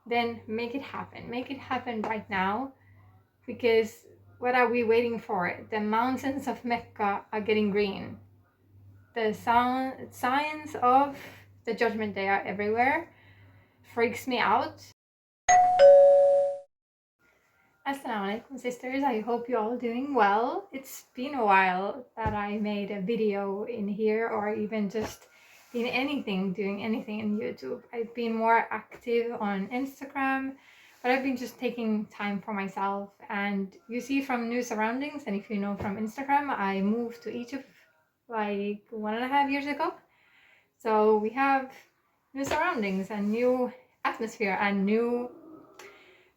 then make it happen. Make it happen right now, because what are we waiting for? The mountains of Mecca are getting green. The signs of the Judgment Day are everywhere. Freaks me out. Assalamu alaikum sisters, I hope you're all doing well. It's been a while that I made a video in here, or even just doing anything in YouTube. I've been more active on Instagram, but I've been just taking time for myself. And you see from new surroundings, and if you know from Instagram, I moved to Egypt like 1.5 years ago. So we have new surroundings and new atmosphere and new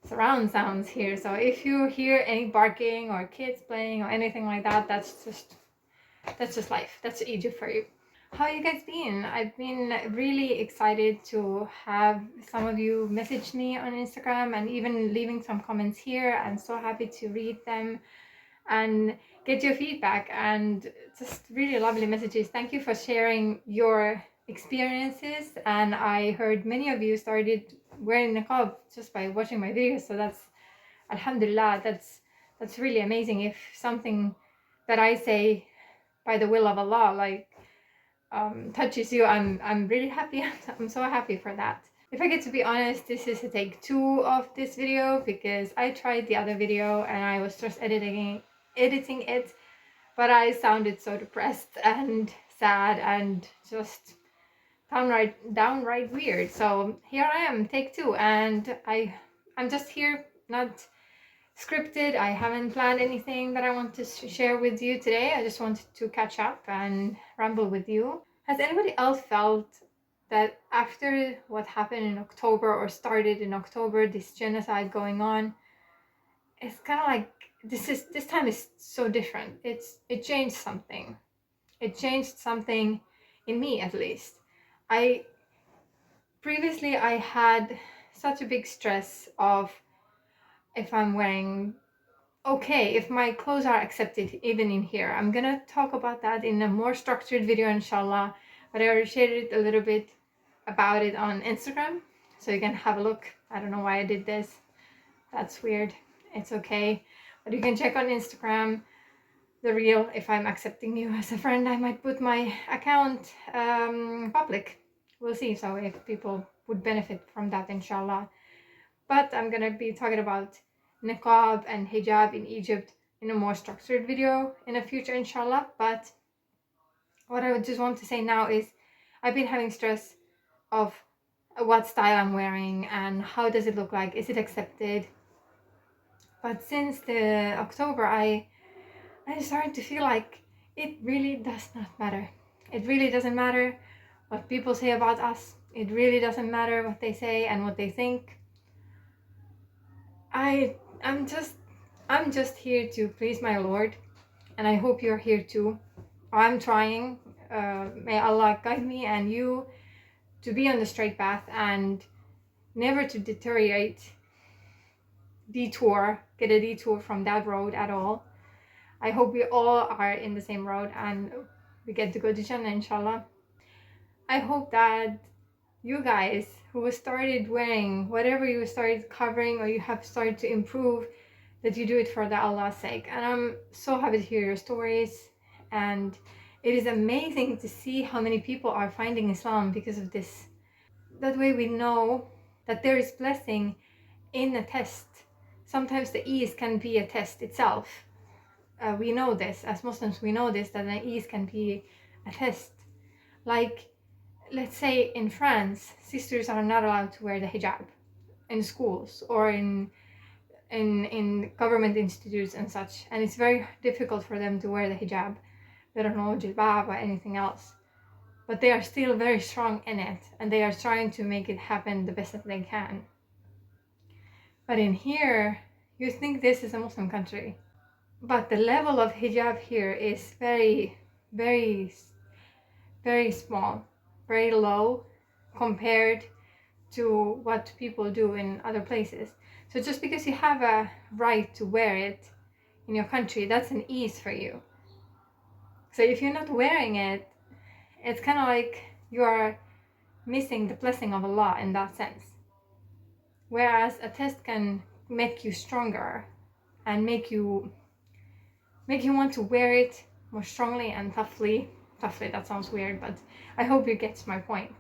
surround sounds here. So if you hear any barking or kids playing or anything like that, that's just life. That's Egypt for you. How you guys been? I've been really excited to have some of you message me on Instagram and even leaving some comments here. I'm so happy to read them and get your feedback, and just really lovely messages. Thank you for sharing your experiences. And I heard many of you started wearing niqab just by watching my videos, so that's alhamdulillah, that's really amazing. If something that I say by the will of Allah like touches you, I'm really happy. I'm so happy for that. If I get to be honest, this is a take 2 of this video, because I tried the other video and I was just editing it, but I sounded so depressed and sad and just downright weird. So here I am, take 2, and I'm just here, not scripted. I haven't planned anything that I want to share with you today. I just wanted to catch up and ramble with you. Has anybody else felt that after what happened in October, or started in October, this genocide going on, it's kind of like this time is so different. It changed something. It changed something in me, at least. Previously I had such a big stress of if I'm wearing okay, if my clothes are accepted even in here. I'm gonna talk about that in a more structured video, inshallah, but I already shared it a little bit about it on Instagram, so you can have a look. I don't know why I did this. That's weird. It's okay, but you can check on Instagram the real. If I'm accepting you as a friend, I might put my account public. We'll see. So if people would benefit from that, inshallah. But I'm gonna be talking about niqab and hijab in Egypt in a more structured video in the future, inshallah. But what I would just want to say now is I've been having stress of what style I'm wearing and how does it look like, is it accepted. But since the October, I started to feel like it really does not matter. It really doesn't matter what people say about us. It really doesn't matter what they say and what they think. I'm just here to please my Lord, and I hope you're here too. I'm trying. May Allah guide me and you to be on the straight path and never to get a detour from that road at all. I hope we all are in the same road and we get to go to Jannah, inshallah. I hope that you guys who started wearing whatever you started covering, or you have started to improve, that you do it for the Allah's sake. And I'm so happy to hear your stories, and it is amazing to see how many people are finding Islam because of this. That way we know that there is blessing in a test. Sometimes the ease can be a test itself. We know this as Muslims. We know this, that the ease can be a test. Like, let's say in France, sisters are not allowed to wear the hijab in schools or in government institutes and such, and it's very difficult for them to wear the hijab. They don't know jilbab or anything else, but they are still very strong in it, and they are trying to make it happen the best that they can. But in here, you think this is a Muslim country, but the level of hijab here is very, very, very small, very low compared to what people do in other places. So just because you have a right to wear it in your country, that's an ease for you. So if you're not wearing it, it's kind of like you are missing the blessing of Allah in that sense. whereas a test can make you stronger and make you want to wear it more strongly and toughly. That sounds weird, but I hope you get my point.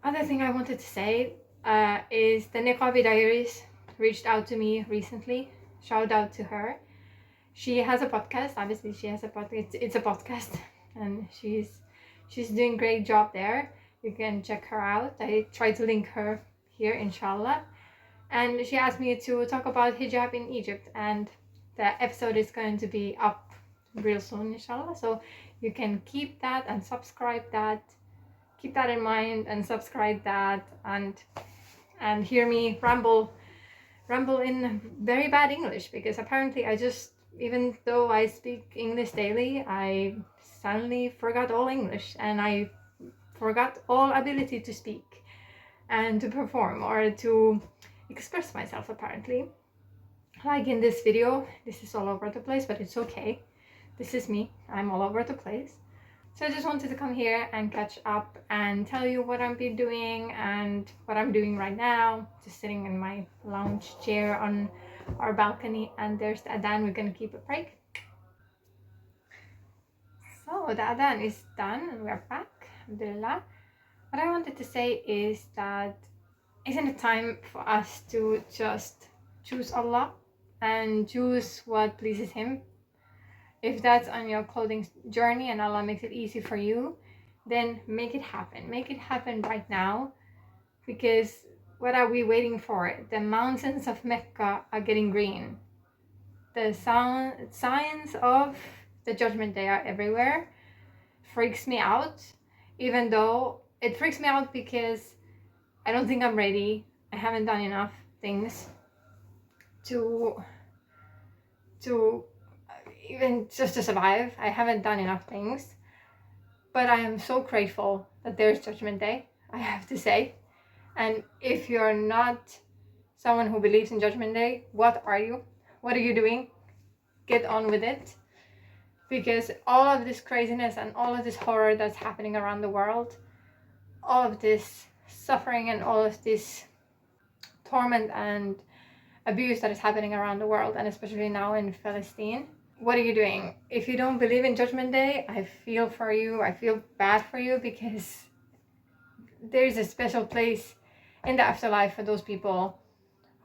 Other thing I wanted to say is the Niqabi Diaries reached out to me recently. Shout out to her. She has a podcast. Obviously, she has a podcast. It's a podcast, and she's doing a great job there. You can check her out. I try to link her here, inshallah. And she asked me to talk about hijab in Egypt, and the episode is going to be up real soon, inshallah. So you can keep that and subscribe that. Keep that in mind and subscribe that, and hear me ramble in very bad English, because apparently even though I speak English daily, I suddenly forgot all English, and I forgot all ability to speak and to perform or to express myself, apparently. Like in this video, this is all over the place, but it's okay. This is me. I'm all over the place. So I just wanted to come here and catch up and tell you what I've been doing and what I'm doing right now. Just sitting in my lounge chair on our balcony, and there's the adhan. We're gonna keep a break. So the adhan is done and we're back, alhamdulillah. What I wanted to say is that isn't it time for us to just choose Allah and choose what pleases Him? If that's on your clothing journey and Allah makes it easy for you, then make it happen. Make it happen right now, because what are we waiting for? The mountains of Mecca are getting green. The signs of the Judgment Day are everywhere. Freaks me out, even though it freaks me out because I don't think I'm ready. I haven't done enough things to even just to survive. I haven't done enough things, but I am so grateful that there's Judgment Day, I have to say. And if you're not someone who believes in Judgment Day, what are you? What are you doing? Get on with it, because all of this craziness and all of this horror that's happening around the world, all of this suffering and all of this torment and abuse that is happening around the world, and especially now in Palestine, what are you doing? If you don't believe in Judgment Day, I feel for you. I feel bad for you, because there's a special place in the afterlife for those people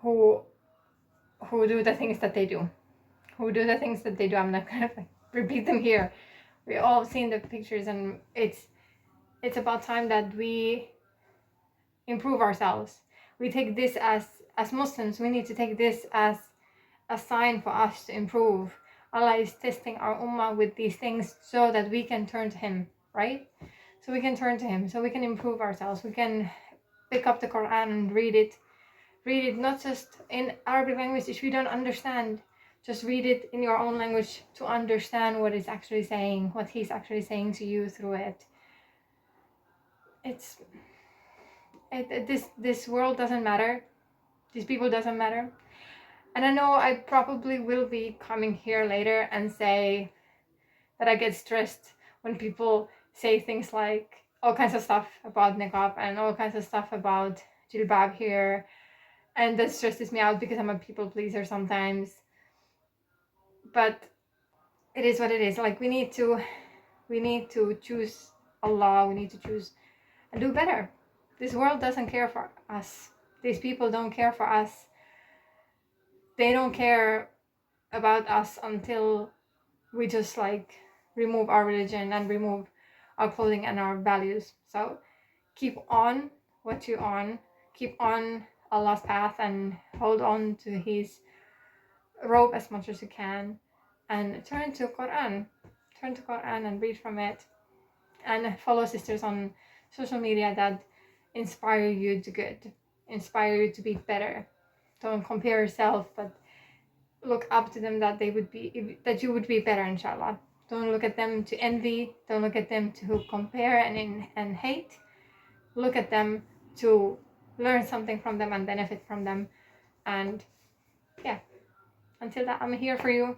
who do the things that they do. I'm not gonna repeat them here. We all seen the pictures, and it's about time that we improve ourselves. We take this as Muslims. We need to take this as a sign for us to improve. Allah is testing our ummah with these things so that we can turn to Him, right? So we can turn to Him, so we can improve ourselves. We can pick up the Quran and read it not just in Arabic language. If you don't understand, just read it in your own language to understand what it's actually saying, what He's actually saying to you through it. This world doesn't matter. These people doesn't matter. And I know I probably will be coming here later and say that I get stressed when people say things like all kinds of stuff about niqab and all kinds of stuff about jilbab here, and that stresses me out because I'm a people pleaser sometimes. But it is what it is. Like, we need to choose Allah. We need to choose and do better. This world doesn't care for us. These people don't care for us. They don't care about us until we just remove our religion and remove our clothing and our values. So keep on what you're on. Keep on Allah's path and hold on to His rope as much as you can, and turn to Quran and read from it, and follow sisters on social media that inspire you to good, inspire you to be better. Don't compare yourself, but look up to them, that you would be better, inshallah. Don't look at them to envy. Don't look at them to compare and hate. Look at them to learn something from them and benefit from them. And yeah, until that, I'm here for you.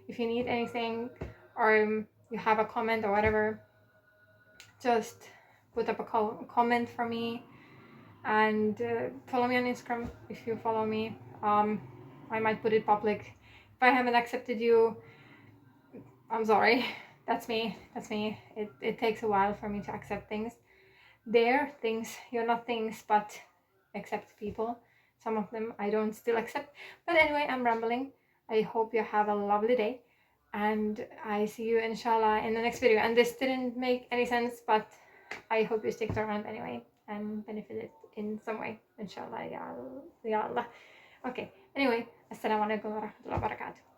If you need anything, or you have a comment or whatever, just put up a comment for me. And follow me on Instagram if you follow me. I might put it public. If I haven't accepted you, I'm sorry. That's me. That's me. It takes a while for me to accept things. Things, you're not things, but accept people. Some of them I don't still accept. But anyway, I'm rambling. I hope you have a lovely day. And I see you inshallah in the next video. And this didn't make any sense, but I hope you stick around anyway and benefited in some way. Inshallah, ya Allah. Okay. Anyway, assalamu alaikum wa rahmatullahi wa barakatuh.